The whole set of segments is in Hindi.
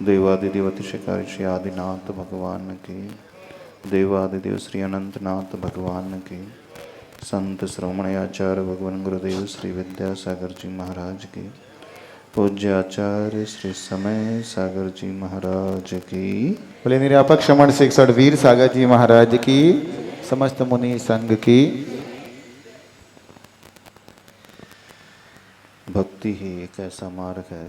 देवादिदेव अतिशयकारी श्री आदिनाथ भगवान की, देवादिदेव श्री अनंतनाथ भगवान की, संत श्रवणयाचार्य भगवान गुरुदेव श्री विद्यासागर जी महाराज की, पूज्य आचार्य श्री समय सागर जी महाराज की, बोले निरापक श्रमण शिक्षण वीर सागर जी महाराज की, समस्त मुनि संघ की। भक्ति ही एक ऐसा मार्ग है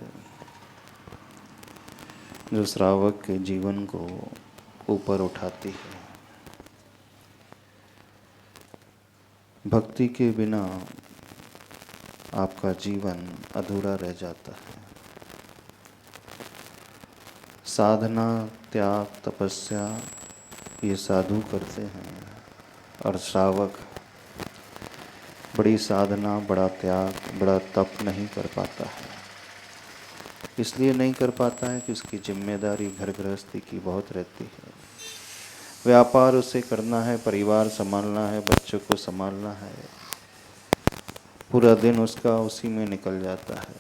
जो श्रावक के जीवन को ऊपर उठाती है। भक्ति के बिना आपका जीवन अधूरा रह जाता है। साधना, त्याग, तपस्या ये साधु करते हैं और श्रावक बड़ी साधना, बड़ा त्याग, बड़ा तप नहीं कर पाता है। इसलिए नहीं कर पाता है कि उसकी जिम्मेदारी घर गृहस्थी की बहुत रहती है। व्यापार उसे करना है, परिवार संभालना है, बच्चों को संभालना है। पूरा दिन उसका उसी में निकल जाता है।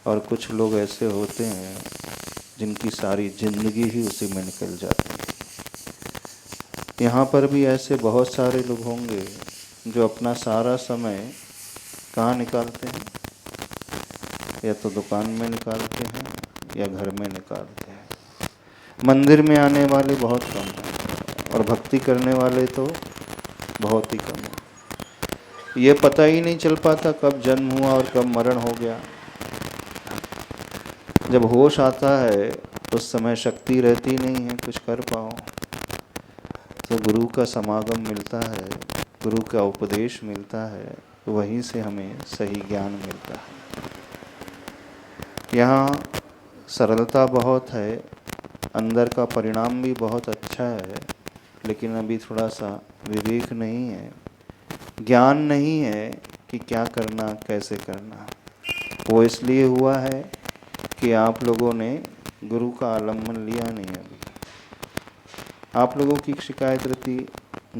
और कुछ लोग ऐसे होते हैं जिनकी सारी जिंदगी ही उसी में निकल जाती है। यहाँ पर भी ऐसे बहुत सारे लोग होंगे जो अपना सारा समय कहाँ निकालते हैं? या तो दुकान में निकालते हैं या घर में निकालते हैं। मंदिर में आने वाले बहुत कम हैं और भक्ति करने वाले तो बहुत ही कम हैं। ये पता ही नहीं चल पाता कब जन्म हुआ और कब मरण हो गया। जब होश आता है उस समय शक्ति रहती नहीं है कुछ कर पाओ। तो गुरु का समागम मिलता है, गुरु का उपदेश मिलता है, वहीं से हमें सही ज्ञान मिलता है। यहाँ सरलता बहुत है, अंदर का परिणाम भी बहुत अच्छा है, लेकिन अभी थोड़ा सा विवेक नहीं है, ज्ञान नहीं है कि क्या करना, कैसे करना। वो इसलिए हुआ है कि आप लोगों ने गुरु का आलम्बन लिया नहीं। अभी आप लोगों की शिकायत रहती,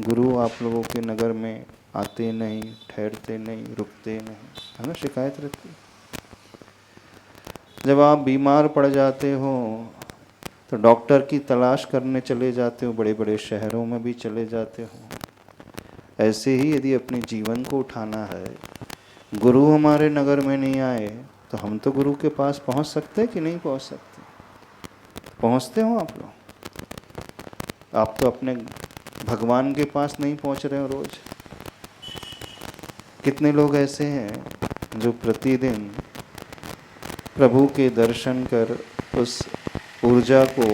गुरु आप लोगों के नगर में आते नहीं, ठहरते नहीं, रुकते नहीं, है ना, शिकायत रहती। जब आप बीमार पड़ जाते हो तो डॉक्टर की तलाश करने चले जाते हो, बड़े बड़े शहरों में भी चले जाते हो। ऐसे ही यदि अपने जीवन को उठाना है, गुरु हमारे नगर में नहीं आए तो हम तो गुरु के पास पहुंच सकते कि नहीं पहुंच सकते? पहुंचते हो आप लोग? आप तो अपने भगवान के पास नहीं पहुंच रहे हो रोज। कितने लोग ऐसे हैं जो प्रतिदिन प्रभु के दर्शन कर उस ऊर्जा को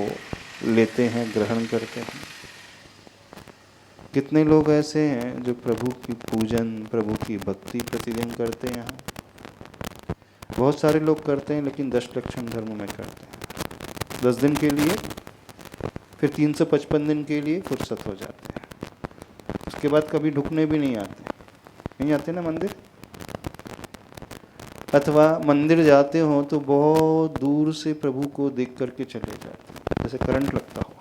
लेते हैं, ग्रहण करते हैं। कितने लोग ऐसे हैं जो प्रभु की पूजन, प्रभु की भक्ति प्रतिदिन करते हैं। बहुत सारे लोग करते हैं लेकिन 10 लक्षण धर्म में करते हैं। 10 दिन के लिए, फिर 355 दिन के लिए फुर्सत हो जाते हैं। उसके बाद कभी ढुकने भी नहीं आते ना मंदिर। अथवा मंदिर जाते हो तो बहुत दूर से प्रभु को देख करके चले जाते हैं, जैसे करंट लगता हो।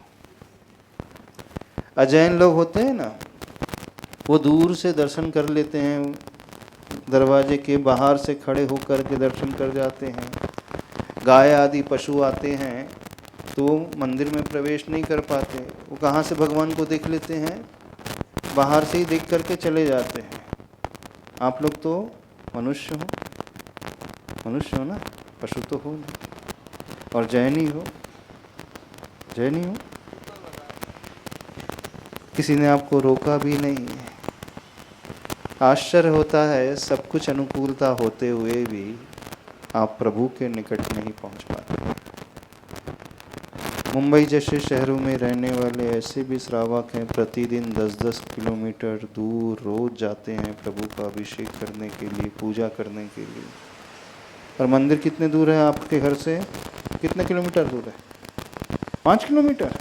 अजैन लोग होते हैं ना, वो दूर से दर्शन कर लेते हैं, दरवाजे के बाहर से खड़े होकर के दर्शन कर जाते हैं। गाय आदि पशु आते हैं तो मंदिर में प्रवेश नहीं कर पाते। वो कहाँ से भगवान को देख लेते हैं? बाहर से ही देख करके चले जाते हैं। आप लोग तो मनुष्य हो, मनुष्य हो ना, पशु तो हो नहीं। और जैनी हो, जैनी हो, किसी ने आपको रोका भी नहीं है। आश्चर्य होता है, सब कुछ अनुकूलता होते हुए भी आप प्रभु के निकट नहीं पहुंच पाते। मुंबई जैसे शहरों में रहने वाले ऐसे भी श्रावक हैं, प्रतिदिन 10-10 किलोमीटर दूर रोज जाते हैं प्रभु का अभिषेक करने के लिए, पूजा करने के लिए। और मंदिर कितने दूर है आपके घर से? कितने किलोमीटर दूर है? 5 किलोमीटर।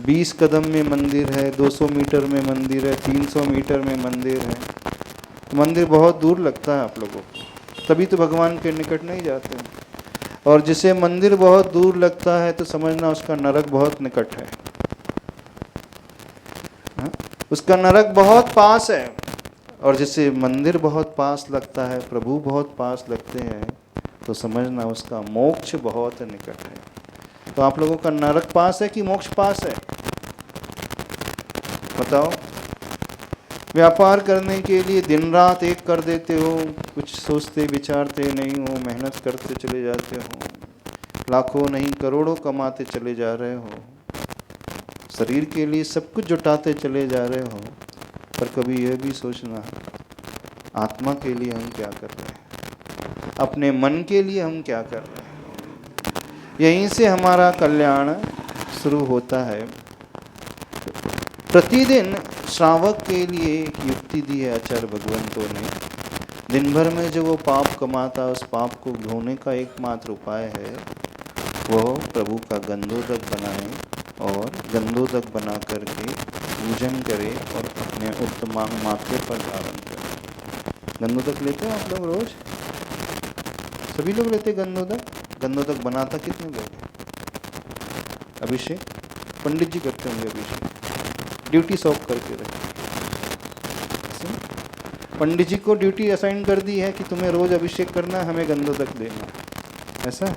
20 कदम में मंदिर है, 200 मीटर में मंदिर है, 300 मीटर में मंदिर है। मंदिर बहुत दूर लगता है आप लोगों को, तभी तो भगवान के निकट नहीं जाते हैं। और जिसे मंदिर बहुत दूर लगता है तो समझना उसका नरक बहुत निकट है। उसका नरक बहुत पास है। और जिसे मंदिर बहुत पास लगता है, प्रभु बहुत पास लगते हैं, तो समझना उसका मोक्ष बहुत निकट है। तो आप लोगों का नरक पास है कि मोक्ष पास है? बताओ। व्यापार करने के लिए दिन रात एक कर देते हो, कुछ सोचते विचारते नहीं हो, मेहनत करते चले जाते हो, लाखों नहीं करोड़ों कमाते चले जा रहे हो, शरीर के लिए सब कुछ जुटाते चले जा रहे हो, पर कभी यह भी सोचना आत्मा के लिए हम क्या कर रहे हैं, अपने मन के लिए हम क्या कर रहे हैं। यहीं से हमारा कल्याण शुरू होता है। प्रतिदिन श्रावक के लिए एक युक्ति दी है आचार्य भगवंतों ने। दिन भर में जो वो पाप कमाता है, उस पाप को धोने का एकमात्र उपाय है वो प्रभु का गंधोदक बनाए और गंधोदक बना करके पूजन करे और अपने उत्तमांग माथे पर धारण करे। गंधोदक लेते हो आप लोग रोज? सभी लोग लेते गंधोदक? गंधोदक बनाता कितने लोग हैं? अभिषेक पंडित जी करते होंगे अभिषेक, ड्यूटी सौंप करके रखे। पंडित जी को ड्यूटी असाइन कर दी है कि तुम्हें रोज अभिषेक करना है, हमें गंधोदक देना, ऐसा।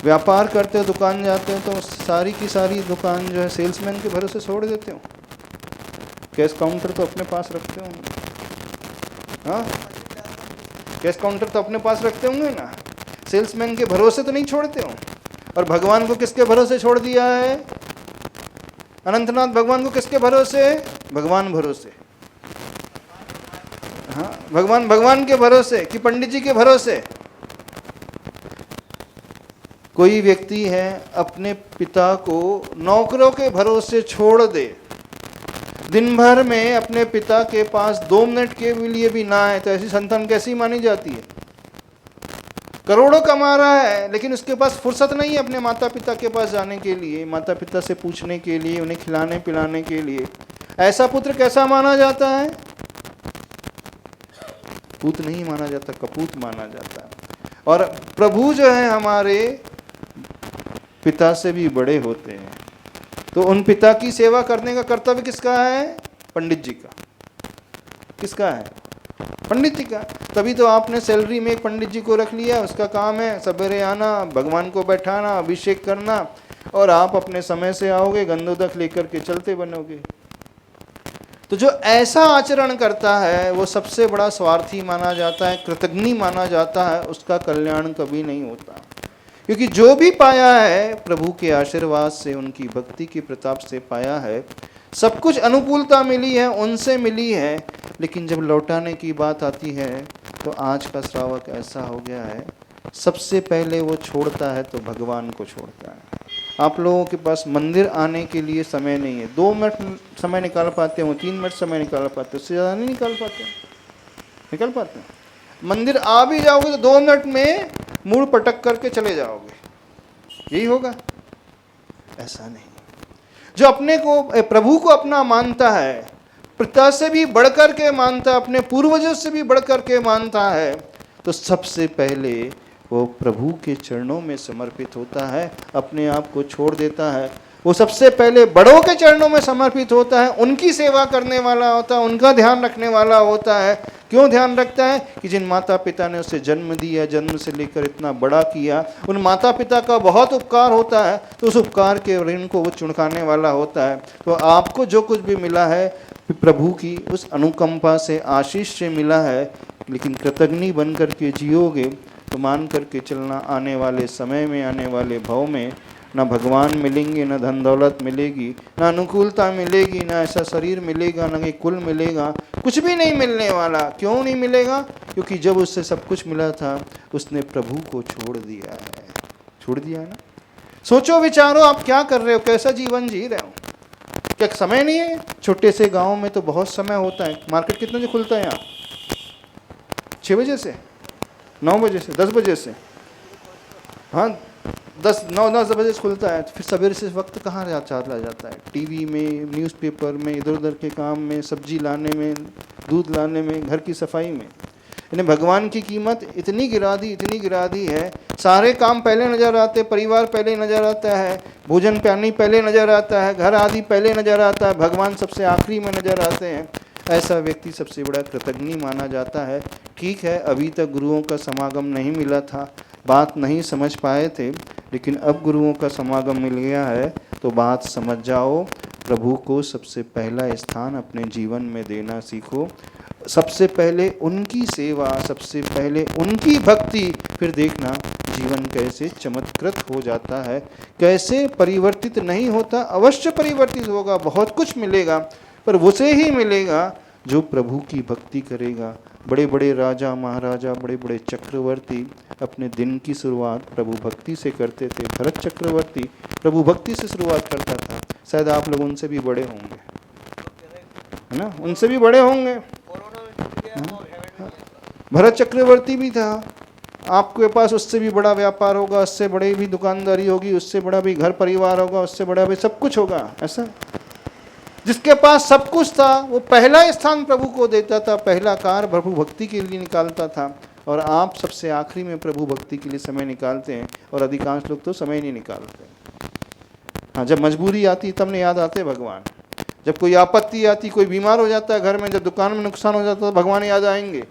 व्यापार करते हो, दुकान जाते हो तो सारी की सारी दुकान जो है सेल्समैन के भरोसे छोड़ देते हो। कैश काउंटर तो अपने पास रखते होंगे, हाँ कैश काउंटर तो अपने पास रखते होंगे ना, सेल्समैन के भरोसे तो नहीं छोड़ते हो। और भगवान को किसके भरोसे छोड़ दिया है? अनंतनाथ भगवान को किसके भरोसे? भगवान भरोसे, हाँ भगवान के भरोसे कि पंडित जी के भरोसे। कोई व्यक्ति है अपने पिता को नौकरों के भरोसे छोड़ दे, दिन भर में अपने पिता के पास 2 मिनट के लिए भी ना आए, तो ऐसी संतान कैसी मानी जाती है? करोड़ों कमा रहा है लेकिन उसके पास फुर्सत नहीं है अपने माता पिता के पास जाने के लिए, माता पिता से पूछने के लिए, उन्हें खिलाने पिलाने के लिए। ऐसा पुत्र कैसा माना जाता है? पूत नहीं माना जाता, कपूत माना जाता है। और प्रभु जो है हमारे पिता से भी बड़े होते हैं, तो उन पिता की सेवा करने का कर्तव्य किसका है? पंडित जी का। किसका है? पंडित जी का। तभी तो आपने सैलरी में एक पंडित जी को रख लिया, उसका काम है सवेरे आना, भगवान को बैठाना, अभिषेक करना, और आप अपने समय से आओगे, गंधोदक लेकर के चलते बनोगे। तो जो ऐसा आचरण करता है वो सबसे बड़ा स्वार्थी माना जाता है, कृतघ्नी माना जाता है, उसका कल्याण कभी नहीं होता। क्योंकि जो भी पाया है प्रभु के आशीर्वाद से, उनकी भक्ति के प्रताप से पाया है, सब कुछ अनुकूलता मिली है, उनसे मिली है, लेकिन जब लौटाने की बात आती है तो आज का श्रावक ऐसा हो गया है, सबसे पहले वो छोड़ता है तो भगवान को छोड़ता है। आप लोगों के पास मंदिर आने के लिए समय नहीं है, 2 मिनट समय निकाल पाते हो, 3 मिनट समय निकाल पाते हो, उससे ज़्यादा नहीं निकाल पाते। मंदिर आ भी जाओगे तो 2 मिनट में मुड़ पटक करके चले जाओगे, यही होगा? ऐसा नहीं। जो अपने को प्रभु को अपना मानता है, पिता से भी बढ़कर के मानता है, अपने पूर्वजों से भी बढ़कर के मानता है, तो सबसे पहले वो प्रभु के चरणों में समर्पित होता है, अपने आप को छोड़ देता है। वो सबसे पहले बड़ों के चरणों में समर्पित होता है, उनकी सेवा करने वाला होता है, उनका ध्यान रखने वाला होता है। क्यों ध्यान रखता है? कि जिन माता पिता ने उसे जन्म दिया, जन्म से लेकर इतना बड़ा किया, उन माता पिता का बहुत उपकार होता है, तो उस उपकार के ऋण को वो चुकाने वाला होता है। तो आपको जो कुछ भी मिला है प्रभु की उस अनुकंपा से, आशीष से मिला है, लेकिन कृतघ्नी बन करके जियोगे तो मान करके चलना, आने वाले समय में, आने वाले भव में ना भगवान मिलेंगे, ना धन दौलत मिलेगी, ना अनुकूलता मिलेगी, ना ऐसा शरीर मिलेगा, ना एक कुल मिलेगा, कुछ भी नहीं मिलने वाला। क्यों नहीं मिलेगा? क्योंकि जब उससे सब कुछ मिला था उसने प्रभु को छोड़ दिया है। छोड़ दिया है ना? सोचो विचारो, आप क्या कर रहे हो, कैसा जीवन जी रहे हो? क्या समय नहीं है? छोटे से गांव में तो बहुत समय होता है। मार्केट कितने बजे खुलता है यहाँ? 6 बजे से, 9 बजे से, 10 बजे से, हाँ 9-10 बजे से खुलता है। फिर सवेरे से वक्त कहाँ चला जाता है? टीवी में, न्यूज़पेपर में, इधर उधर के काम में, सब्जी लाने में, दूध लाने में, घर की सफाई में। यानी भगवान की कीमत इतनी गिरा दी है। सारे काम पहले नज़र आते, परिवार पहले नज़र आता है, भोजन पानी पहले नज़र आता है, घर आदि पहले नज़र आता है, भगवान सबसे आखिरी में नज़र आते हैं। ऐसा व्यक्ति सबसे बड़ा कृतज्ञ माना जाता है। ठीक है, अभी तक गुरुओं का समागम नहीं मिला था, बात नहीं समझ पाए थे, लेकिन अब गुरुओं का समागम मिल गया है तो बात समझ जाओ। प्रभु को सबसे पहला स्थान अपने जीवन में देना सीखो। सबसे पहले उनकी सेवा, सबसे पहले उनकी भक्ति, फिर देखना जीवन कैसे चमत्कृत हो जाता है, कैसे परिवर्तित नहीं होता। अवश्य परिवर्तित होगा, बहुत कुछ मिलेगा, पर उसे ही मिलेगा जो प्रभु की भक्ति करेगा। बड़े बड़े राजा महाराजा, बड़े बड़े चक्रवर्ती अपने दिन की शुरुआत प्रभु भक्ति से करते थे। भरत चक्रवर्ती प्रभु भक्ति से शुरुआत करता था। शायद आप लोग उनसे भी बड़े होंगे, है ना, उनसे भी बड़े होंगे। भरत चक्रवर्ती भी था, आपके पास उससे भी बड़ा व्यापार होगा, उससे बड़ी भी दुकानदारी होगी, उससे बड़ा भी घर परिवार होगा, उससे बड़ा भी सब कुछ होगा। ऐसा जिसके पास सब कुछ था वो पहला स्थान प्रभु को देता था, पहला कार्य प्रभु भक्ति के लिए निकालता था। और आप सबसे आखिरी में प्रभु भक्ति के लिए समय निकालते हैं, और अधिकांश लोग तो समय नहीं निकालते। हाँ, जब मजबूरी आती तब नहीं याद आते भगवान। जब कोई आपत्ति आती, कोई बीमार हो जाता है घर में, जब दुकान में नुकसान हो जाता है तो भगवान याद आएंगे।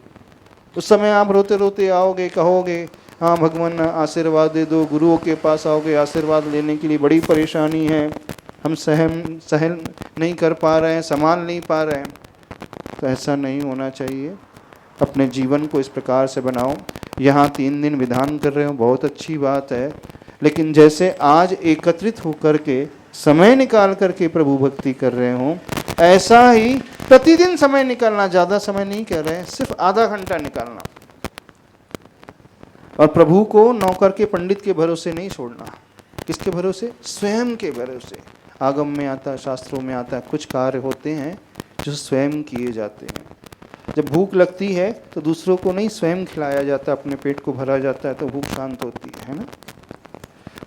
उस समय आप रोते रोते आओगे, कहोगे हाँ भगवान आशीर्वाद दे दो। गुरुओं के पास आओगे आशीर्वाद लेने के लिए, बड़ी परेशानी है, हम सहन नहीं कर पा रहे हैं, संभाल नहीं पा रहे हैं। तो ऐसा नहीं होना चाहिए। अपने जीवन को इस प्रकार से बनाओ। यहाँ 3 दिन विधान कर रहे हो, बहुत अच्छी बात है, लेकिन जैसे आज एकत्रित होकर के समय निकाल करके प्रभु भक्ति कर रहे हो, ऐसा ही प्रतिदिन समय निकालना। ज़्यादा समय नहीं कह रहे हैं, सिर्फ आधा घंटा निकालना। और प्रभु को नौकर के पंडित के भरोसे नहीं छोड़ना। किसके भरोसे? स्वयं के भरोसे। आगम में आता है, शास्त्रों में आता है, कुछ कार्य होते हैं जो स्वयं किए जाते हैं। जब भूख लगती है तो दूसरों को नहीं, स्वयं खिलाया जाता है, अपने पेट को भरा जाता है तो भूख शांत होती है ना।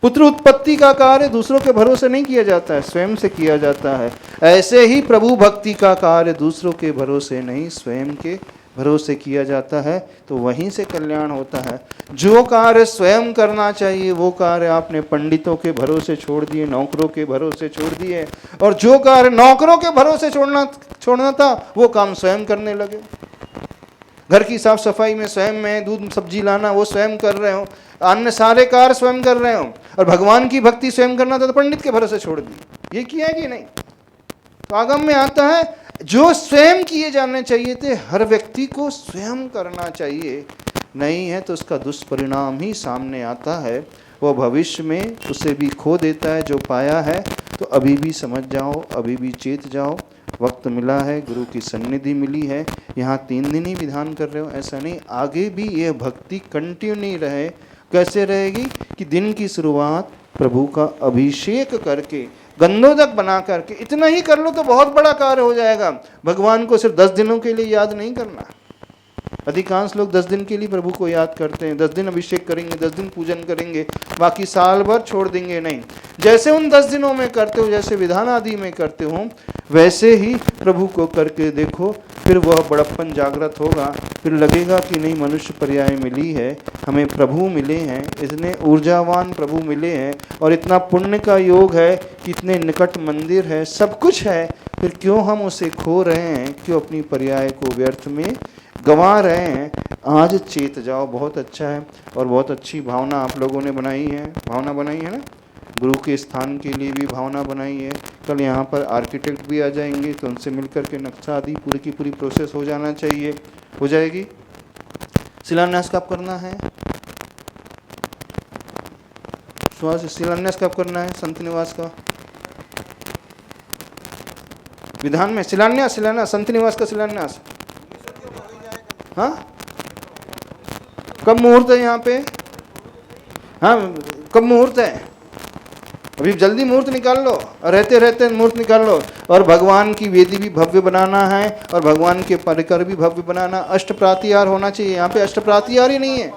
पुत्र उत्पत्ति का कार्य दूसरों के भरोसे नहीं किया जाता है, स्वयं से किया जाता है। ऐसे ही प्रभु भक्ति का कार्य दूसरों के भरोसे नहीं, स्वयं के भरोसे किया जाता है, तो वहीं से कल्याण होता है। जो कार्य स्वयं करना चाहिए वो कार्य आपने पंडितों के भरोसे छोड़ दिए, नौकरों के भरोसे छोड़ दिए, और जो कार्य नौकरों के भरोसे छोड़ना था वो काम स्वयं करने लगे। घर की साफ सफाई में स्वयं में, दूध सब्जी लाना वो स्वयं कर रहे हो, अन्य सारे कार्य स्वयं कर रहे हो, और भगवान की भक्ति स्वयं करना था तो पंडित के भरोसे छोड़ दी। ये किया है कि नहीं? तो आगम में आता है जो स्वयं किए जाने चाहिए थे हर व्यक्ति को स्वयं करना चाहिए, नहीं है तो उसका दुष्परिणाम ही सामने आता है। वो भविष्य में उसे भी खो देता है जो पाया है। तो अभी भी समझ जाओ, अभी भी चेत जाओ, वक्त मिला है, गुरु की सन्निधि मिली है। यहाँ 3 दिन ही विधान कर रहे हो, ऐसा नहीं, आगे भी यह भक्ति कंटिन्यू रहे। कैसे रहेगी कि दिन की शुरुआत प्रभु का अभिषेक करके, गंधोदक बना करके, इतना ही कर लो तो बहुत बड़ा कार्य हो जाएगा। भगवान को सिर्फ 10 दिनों के लिए याद नहीं करना। अधिकांश लोग 10 दिन के लिए प्रभु को याद करते हैं, 10 दिन अभिषेक करेंगे, 10 दिन पूजन करेंगे, बाकी साल भर छोड़ देंगे। नहीं, जैसे उन 10 दिनों में करते हो, जैसे विधान आदि में करते हो, वैसे ही प्रभु को करके देखो, फिर वह बड़प्पन जागृत होगा। फिर लगेगा कि नहीं, मनुष्य पर्याय मिली है, हमें प्रभु मिले हैं, इतने ऊर्जावान प्रभु मिले हैं, और इतना पुण्य का योग है कि इतने निकट मंदिर है, सब कुछ है, फिर क्यों हम उसे खो रहे हैं, क्यों अपनी पर्याय को व्यर्थ में गंवा रहे हैं। आज चेत जाओ, बहुत अच्छा है। और बहुत अच्छी भावना आप लोगों ने बनाई है, भावना बनाई है ना, गुरु के स्थान के लिए भी भावना बनाई है। कल यहाँ पर आर्किटेक्ट भी आ जाएंगे तो उनसे मिलकर के नक्शा आदि पूरी की पूरी प्रोसेस हो जाना चाहिए, हो जाएगी। शिलान्यास कब करना है? शिलान्यास कब करना है? संत निवास का विधान में शिलान्यास, संत निवास का शिलान्यास। हाँ, कब मुहूर्त है यहाँ पे? हाँ, कब मुहूर्त है? अभी जल्दी मुहूर्त निकाल लो, और रहते रहते मुहूर्त निकाल लो। और भगवान की वेदी भी भव्य बनाना है, और भगवान के परिकर भी भव्य बनाना। अष्टप्रातिहार होना चाहिए। यहाँ पे अष्टप्रातिहार ही नहीं है।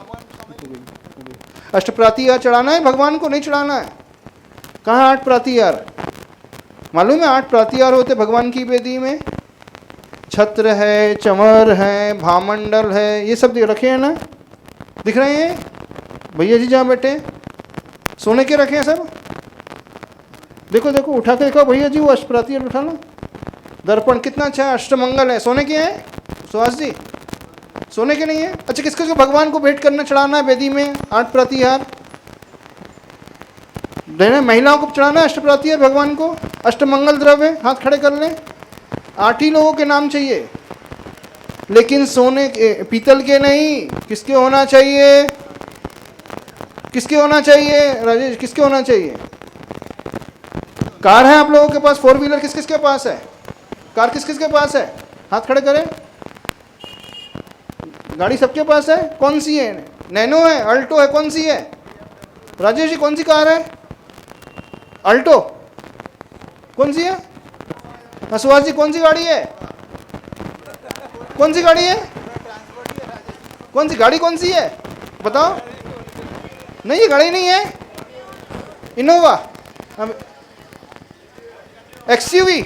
अष्टप्रातिहार चढ़ाना है भगवान को, नहीं चढ़ाना है। कहाँ 8 प्रातिहार? मालूम है 8 प्रातिहार होते भगवान की वेदी में? छत्र है, चमर है, भामंडल है, ये सब रखे हैं ना, दिख रहे हैं भैया जी जहाँ बैठे, सोने के रखे हैं सब। देखो देखो, उठा के देखो भैया जी, वो अष्टप्रातिहार उठा लो। दर्पण कितना अच्छा है, अष्टमंगल है। सोने के हैं सुहास जी? सोने के नहीं है? अच्छा, किसको किसको भगवान को भेंट करना चढ़ाना है वेदी में 8 प्रतिहार? देना महिलाओं को चढ़ाना है 8 प्रतिहार भगवान को, अष्टमंगल द्रव्य। हाथ खड़े कर लें। 8 ही लोगों के नाम चाहिए, लेकिन सोने के, पीतल के नहीं। किसके होना चाहिए? किसके होना चाहिए राजेश? किसके होना चाहिए? कार है आप लोगों के पास? 4 व्हीलर किस किस के पास है? कार किस किस के पास है? हाथ खड़े करें। गाड़ी सबके पास है? कौन सी है? नैनो है, अल्टो है, कौन सी है? राजेश जी कौन सी कार है? अल्टो। कौन सी है? सुहास जी कौन सी गाड़ी है? कौन सी गाड़ी है? कौन सी गाड़ी कौन सी है बताओ? नहीं, ये गाड़ी नहीं है, इनोवा, एक्सयूवी।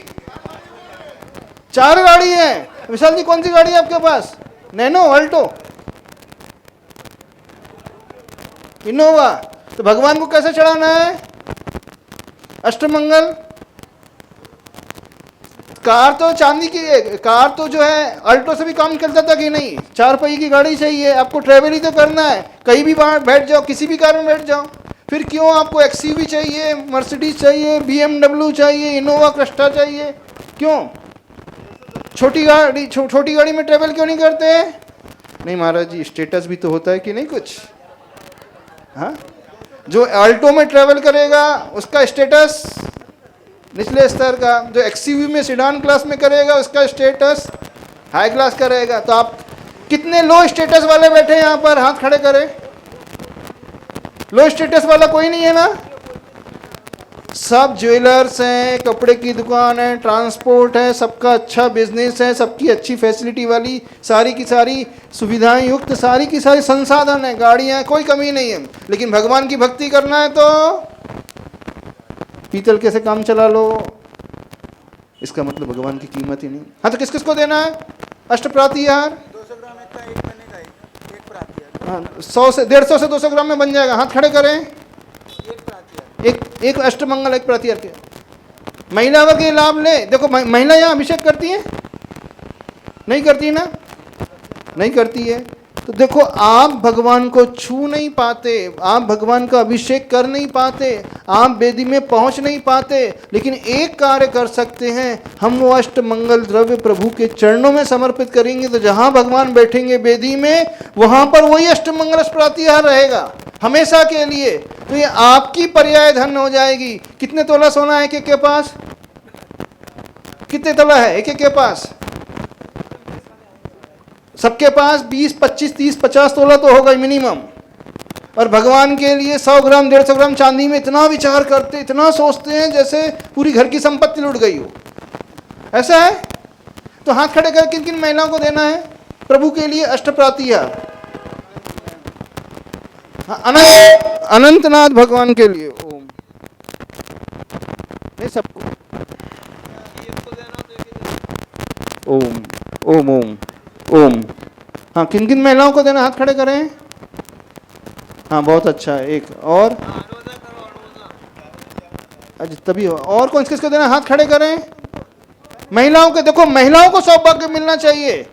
4 गाड़ी है। विशाल जी कौन सी गाड़ी है आपके पास? Nano, Alto, Innova. तो भगवान को कैसे चढ़ाना है? अष्टमंगल। कार तो चांदी की है, कार तो जो है अल्टो से भी काम चलता था कि नहीं? 4 पहिए की गाड़ी चाहिए आपको, ट्रेवल ही तो करना है, कहीं भी बाहर बैठ जाओ, किसी भी कार में बैठ जाओ। फिर क्यों आपको एक्सयूवी चाहिए, मर्सिडीज चाहिए, BMW चाहिए, इनोवा क्रिस्टा चाहिए? क्यों? छोटी गाड़ी में ट्रेवल क्यों नहीं करते हैं? नहीं महाराज जी, स्टेटस भी तो होता है कि नहीं कुछ? हाँ, जो अल्टो में ट्रेवल करेगा उसका स्टेटस निचले स्तर का, जो एक्सयूवी में सिडान क्लास में करेगा उसका स्टेटस हाई क्लास का रहेगा। तो आप कितने लो स्टेटस वाले बैठे हैं यहाँ पर? हाथ खड़े करें। लो स्टेटस वाला कोई नहीं है ना? सब ज्वेलर्स हैं, कपड़े की दुकान है, ट्रांसपोर्ट है, सबका अच्छा बिजनेस है, सबकी अच्छी फैसिलिटी वाली सारी की सारी सुविधाएं युक्त सारी की सारी संसाधन है, गाड़ियां, कोई कमी नहीं है। लेकिन भगवान की भक्ति करना है तो पीतल कैसे काम चला लो, इसका मतलब भगवान की कीमत ही नहीं। हाँ, तो किस किस को देना है अष्ट प्रतिहार? 200 ग्राम का एक बनेगा, एक प्रतिहार। हाँ, 100 से 150 से 200 ग्राम में बन जाएगा। हाथ खड़े करें। एक प्रतिहार, एक अष्टमंगल, एक प्रतिहार के। महिला वर्ग ये लाभ ले। देखो महिला यहाँ अभिषेक करती है? नहीं करती ना? नहीं करती है। तो देखो, आप भगवान को छू नहीं पाते, आप भगवान का अभिषेक कर नहीं पाते, आप वेदी में पहुंच नहीं पाते, लेकिन एक कार्य कर सकते हैं, हम वो अष्टमंगल द्रव्य प्रभु के चरणों में समर्पित करेंगे, तो जहां भगवान बैठेंगे वेदी में, वहां पर वही अष्टमंगल प्रतिहार रहेगा हमेशा के लिए। तो ये आपकी पर्याय धन हो जाएगी। कितने तोला सोना है एक एक के पास? कितने तोला है एक एक के पास? सबके पास 20, 25, 30, 50 तोला तो होगा मिनिमम। और भगवान के लिए 100 ग्राम 150 ग्राम चांदी में इतना विचार करते, इतना सोचते हैं जैसे पूरी घर की संपत्ति लुट गई हो। ऐसा है? तो हाथ खड़े कर किन किन महिलाओं को देना है प्रभु के लिए अष्ट प्रतिहार? अनंतनाथ भगवान के लिए। ओम। नहीं, सबको ओम ओम ओम ओम। हाँ, किन किन महिलाओं को देना? हाथ खड़े करें। हाँ, बहुत अच्छा है। एक और, अच्छा तभी हो। और कौन किसको देना? हाथ खड़े करें। महिलाओं के, देखो महिलाओं को सौभाग्य मिलना चाहिए,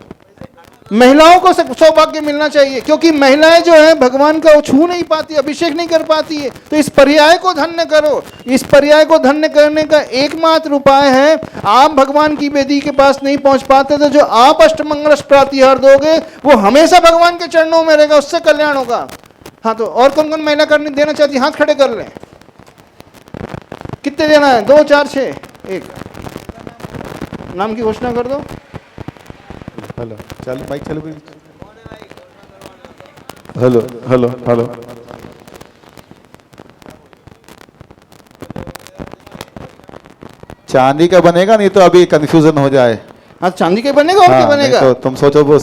महिलाओं को सौभाग्य मिलना चाहिए, क्योंकि महिलाएं जो है भगवान का छू नहीं पाती, अभिषेक नहीं कर पाती है। तो इस पर्याय को धन्य करो। इस पर्याय को धन्य करने का एकमात्र उपाय है, आप भगवान की वेदी के पास नहीं पहुंच पाते तो जो आप अष्टमंगल प्रतिहार दोगे वो हमेशा भगवान के चरणों में रहेगा, उससे कल्याण होगा। हाँ, तो और कौन कौन महिला करने देना चाहती है? हाथ खड़े कर लें। कितने देना है? 2, 4, 6? एक नाम की घोषणा कर दो। हेलो, चलो माइक चलो। Hello hello hello. चांदी का बनेगा, नहीं तो अभी कंफ्यूजन हो जाए। हाँ, चांदी के बनेगा और क्या बनेगा? तो तुम सोचो वो